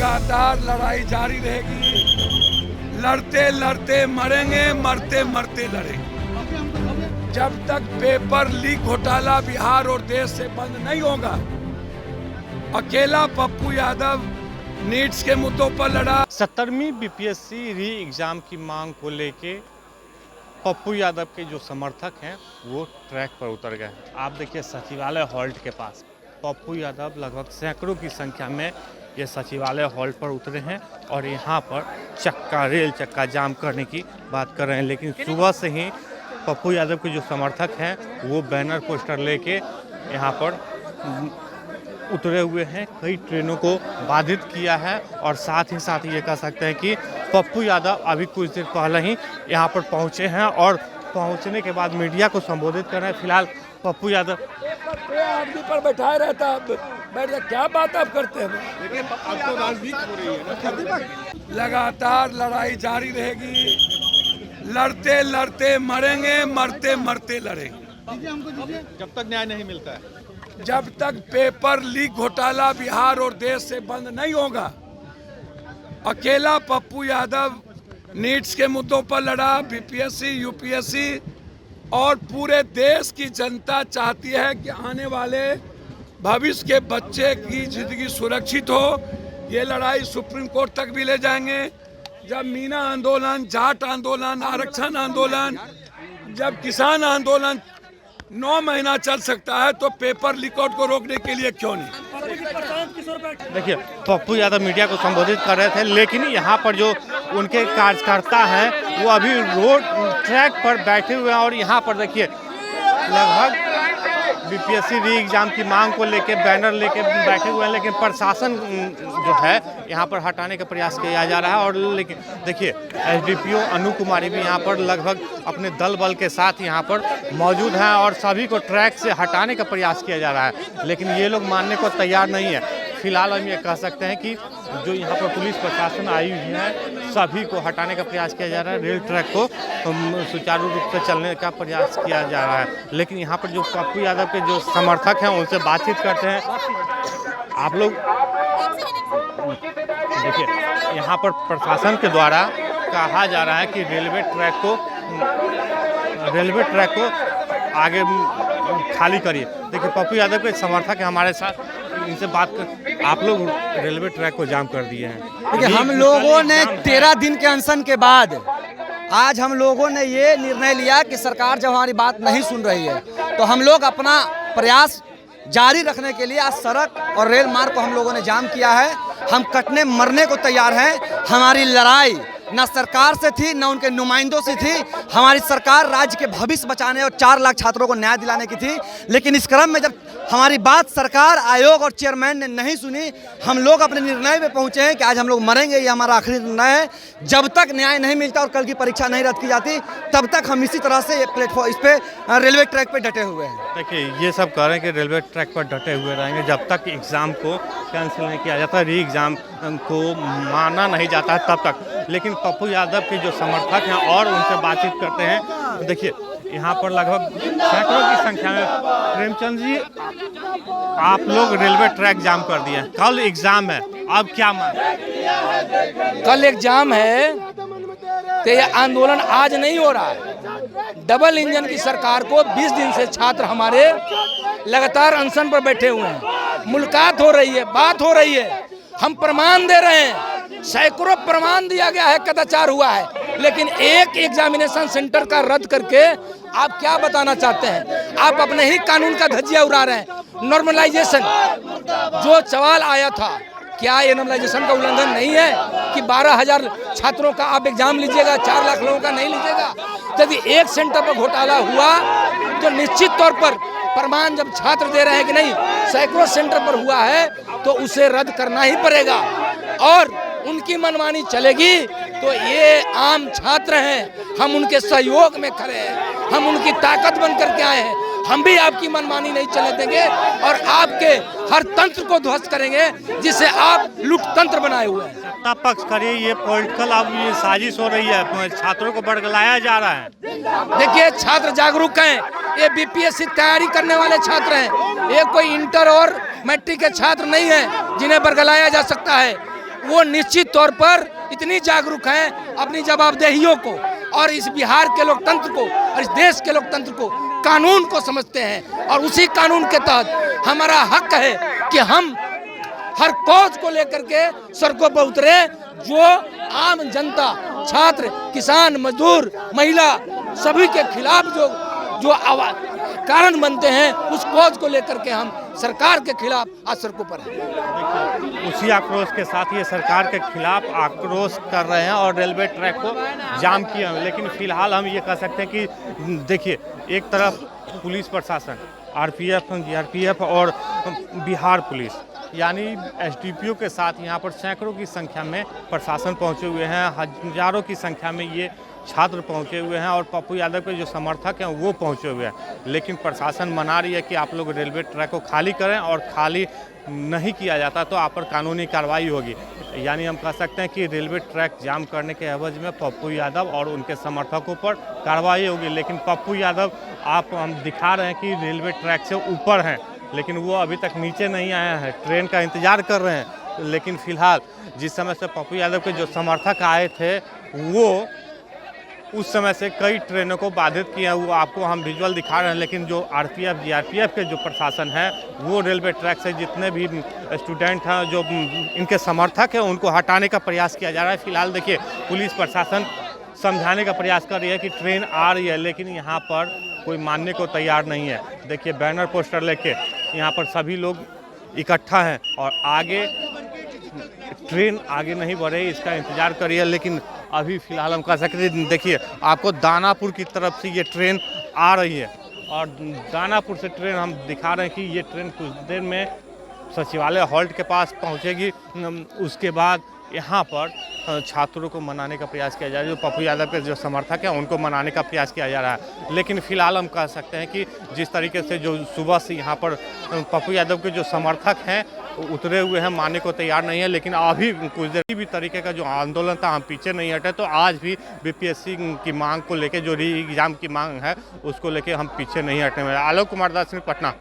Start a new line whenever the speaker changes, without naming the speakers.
लगातार लड़ाई जारी रहेगी। लड़ते लड़ते मरेंगे, मरते मरते लड़ेंगे। जब तक पेपर लीक घोटाला बिहार और देश से बंद नहीं होगा। अकेला पप्पू यादव नीट्स के मुद्दों पर लड़ा।
70वीं बीपीएससी री एग्ज़ाम की मांग को लेके पप्पू यादव के जो समर्थक हैं वो ट्रैक पर उतर गए। आप देखिए सचिवालय हॉल्ट के पास पप्पू यादव लगभग सैकड़ों की संख्या में ये सचिवालय हॉल्ट पर उतरे हैं और यहाँ पर रेल चक्का जाम करने की बात कर रहे हैं। लेकिन सुबह से ही पप्पू यादव के जो समर्थक हैं वो बैनर पोस्टर लेके यहाँ पर उतरे हुए हैं। कई ट्रेनों को बाधित किया है और साथ ही ये कह सकते हैं कि पप्पू यादव अभी कुछ देर पहले ही यहाँ पर पहुँचे हैं और पहुँचने के बाद मीडिया को संबोधित कर रहे हैं। फिलहाल पप्पू यादव
आदमी पर बैठाया रहता, बैठ जा, क्या बात आप करते हैं?
लेकिन आपको राजनीति हो रही है ना।
लगातार लड़ाई जारी रहेगी। लड़ते लड़ते मरेंगे, मरते मरते लड़ेंगे।
जब तक न्याय नहीं मिलता है,
जब तक पेपर लीक घोटाला बिहार और देश से बंद नहीं होगा। अकेला पप्पू यादव नीट्स के मुद्दों पर लड़ा। बीपीएससी, यूपीएससी और पूरे देश की जनता चाहती है कि आने वाले भविष्य के बच्चे की जिंदगी सुरक्षित हो। ये लड़ाई सुप्रीम कोर्ट तक भी ले जाएंगे। जब मीना आंदोलन, जाट आंदोलन, आरक्षण आंदोलन, जब किसान आंदोलन 9 महीना चल सकता है तो पेपर लीकआउट को रोकने के लिए क्यों नहीं?
देखिए पप्पू यादव मीडिया को संबोधित कर रहे थे, लेकिन यहाँ पर जो उनके कार्यकर्ता हैं वो अभी रोड ट्रैक पर बैठे हुए हैं और यहाँ पर देखिए लगभग बीपीएससी री एग्ज़ाम की मांग को लेके बैनर लेके बैठे हुए हैं। लेकिन प्रशासन जो है यहाँ पर हटाने का प्रयास किया जा रहा है। और लेकिन देखिए एसडीपीओ अनु कुमारी भी यहाँ पर लगभग अपने दल बल के साथ यहाँ पर मौजूद हैं और सभी को ट्रैक से हटाने का प्रयास किया जा रहा है। लेकिन ये लोग मानने को तैयार नहीं है। फिलहाल हम ये कह सकते हैं कि जो यहाँ पर पुलिस प्रशासन आई हुई है सभी को हटाने का प्रयास किया जा रहा है। रेल ट्रैक को सुचारू रूप से चलने का प्रयास किया जा रहा है। लेकिन यहाँ पर जो पप्पू यादव के जो समर्थक हैं उनसे बातचीत करते हैं। आप लोग देखिए यहाँ पर प्रशासन के द्वारा कहा जा रहा है कि रेलवे ट्रैक को आगे खाली करिए। देखिए पप्पू यादव के समर्थक हैं हमारे साथ, इनसे बात कर। आप लोग रेलवे ट्रैक को जाम कर दिए हैं।
देखिए हम लोगों ने 13 दिन के अनशन के बाद आज हम लोगों ने ये निर्णय लिया कि सरकार जब हमारी बात नहीं सुन रही है तो हम लोग अपना प्रयास जारी रखने के लिए आज सड़क और रेल मार्ग को हम लोगों ने जाम किया है। हम कटने मरने को तैयार हैं। हमारी लड़ाई न सरकार से थी न उनके नुमाइंदों से थी। हमारी सरकार राज्य के भविष्य बचाने और 4 लाख छात्रों को न्याय दिलाने की थी। लेकिन इस क्रम में जब हमारी बात सरकार, आयोग और चेयरमैन ने नहीं सुनी, हम लोग अपने निर्णय पे पहुंचे हैं कि आज हम लोग मरेंगे। ये हमारा आखिरी निर्णय है। जब तक न्याय नहीं मिलता और कल की परीक्षा नहीं रद्द की जाती तब तक हम इसी तरह से प्लेटफॉर्म इस पे रेलवे ट्रैक पे डटे हुए हैं।
देखिए ये सब कह रहे हैं कि रेलवे ट्रैक पर डटे हुए रहेंगे जब तक एग्ज़ाम को कैंसिल नहीं किया जाता, री एग्ज़ाम को माना नहीं जाता है तब तक। लेकिन पप्पू यादव के जो समर्थक हैं और उनसे बातचीत करते हैं। देखिए यहाँ पर लगभग सैकड़ों की संख्या में। प्रेमचंद जी, आप लोग रेलवे ट्रैक जाम कर दिए, कल एग्जाम है, अब क्या मांग?
कल एग्जाम है तो ये आंदोलन आज नहीं हो रहा है। डबल इंजन की सरकार को 20 दिन से छात्र हमारे लगातार अनशन पर बैठे हुए हैं। मुलाकात हो रही है, बात हो रही है, हम प्रमाण दे रहे हैं। सैकड़ों प्रमाण दिया गया है, कदाचार हुआ है। लेकिन एक एग्जामिनेशन सेंटर का रद्द करके आप क्या बताना चाहते हैं? आप अपने ही कानून का धज्जिया उड़ा रहे हैं। नॉर्मलाइजेशन जो सवाल आया था, क्या ये नॉर्मलाइजेशन का उल्लंघन नहीं है कि 12,000 छात्रों का आप एग्जाम लीजिएगा, 4 लाख लोगों का नहीं लीजिएगा? यदि एक सेंटर पर घोटाला हुआ तो निश्चित तौर पर प्रमाण जब छात्र दे रहे हैं कि नहीं सैकड़ों सेंटर पर हुआ है तो उसे रद्द करना ही पड़ेगा। और उनकी मनमानी चलेगी तो ये आम छात्र हैं, हम उनके सहयोग में खड़े हैं, हम उनकी ताकत बन करके आए हैं। हम भी आपकी मनमानी नहीं चलने देंगे और आपके हर तंत्र को ध्वस्त करेंगे जिसे आप लूट तंत्र बनाए हुए हैं।
सत्ता पक्ष करिए, ये पॉलिटिकल अब ये साजिश हो रही है, छात्रों को बरगलाया जा रहा है।
देखिए छात्र जागरूक हैं, ये बीपीएससी तैयारी करने वाले छात्र हैं, ये कोई इंटर और मैट्रिक के छात्र नहीं हैं जिन्हें बरगलाया जा सकता है। वो निश्चित तौर पर इतनी जागरूक हैं अपनी जवाबदेहियों को और इस बिहार के लोकतंत्र को और इस देश के लोकतंत्र को, कानून को समझते हैं। और उसी कानून के तहत हमारा हक है कि हम हर कॉज को लेकर के सड़कों पर उतरे। जो आम जनता, छात्र, किसान, मजदूर, महिला सभी के खिलाफ जो कारण बनते हैं, उस कॉज को लेकर के हम सरकार के खिलाफ आज सड़कों पर हैं।
उसी आक्रोश के साथ ये सरकार के खिलाफ आक्रोश कर रहे हैं और रेलवे ट्रैक को जाम किया है। लेकिन फिलहाल हम ये कह सकते हैं कि देखिए, एक तरफ पुलिस प्रशासन, आरपीएफ, जीआरपीएफ और बिहार पुलिस यानी एसडीपीओ के साथ यहाँ पर सैकड़ों की संख्या में प्रशासन पहुँचे हुए हैं, हजारों की संख्या में ये छात्र पहुँचे हुए हैं और पप्पू यादव के जो समर्थक हैं वो पहुँचे हुए हैं। लेकिन प्रशासन मना रही है कि आप लोग रेलवे ट्रैक को खाली करें और खाली नहीं किया जाता तो आप पर कानूनी कार्रवाई होगी। यानी हम कह सकते हैं कि रेलवे ट्रैक जाम करने के एवज में पप्पू यादव और उनके समर्थकों पर कार्रवाई होगी। लेकिन पप्पू यादव हम दिखा रहे हैं कि रेलवे ट्रैक से ऊपर हैं, लेकिन वो अभी तक नीचे नहीं आया है, ट्रेन का इंतज़ार कर रहे हैं। लेकिन फिलहाल जिस समय से पप्पू यादव के जो समर्थक आए थे वो उस समय से कई ट्रेनों को बाधित किया, वो आपको हम विजुअल दिखा रहे हैं। लेकिन जो आरपीएफ, जीआरपीएफ के जो प्रशासन है वो रेलवे ट्रैक से जितने भी स्टूडेंट हैं, जो इनके समर्थक हैं, उनको हटाने का प्रयास किया जा रहा है। फिलहाल देखिए, पुलिस प्रशासन समझाने का प्रयास कर रही है कि ट्रेन आ रही है, लेकिन यहाँ पर कोई मानने को तैयार नहीं है। देखिए, बैनर पोस्टर लेके यहाँ पर सभी लोग इकट्ठा हैं और आगे ट्रेन आगे नहीं बढ़े इसका इंतज़ार करिए। लेकिन अभी फ़िलहाल हम कह सकते हैं, देखिए आपको दानापुर की तरफ से ये ट्रेन आ रही है और दानापुर से ट्रेन हम दिखा रहे हैं कि ये ट्रेन कुछ देर में सचिवालय हॉल्ट के पास पहुंचेगी। उसके बाद यहाँ पर छात्रों को मनाने का प्रयास किया जा रहा है, जो पप्पू यादव के जो समर्थक हैं उनको मनाने का प्रयास किया जा रहा है। लेकिन फिलहाल हम कह सकते हैं कि जिस तरीके से जो सुबह से यहाँ पर पप्पू यादव के जो समर्थक हैं उतरे हुए हैं, मानने को तैयार नहीं है। लेकिन अभी कुछ देर भी तरीके का जो आंदोलन था, हम पीछे नहीं हटे। तो आज भी बीपीएससी की मांग को लेकर, जो री एग्ज़ाम की मांग है, उसको लेकर हम पीछे नहीं हटे। आलोक कुमार दास, पटना।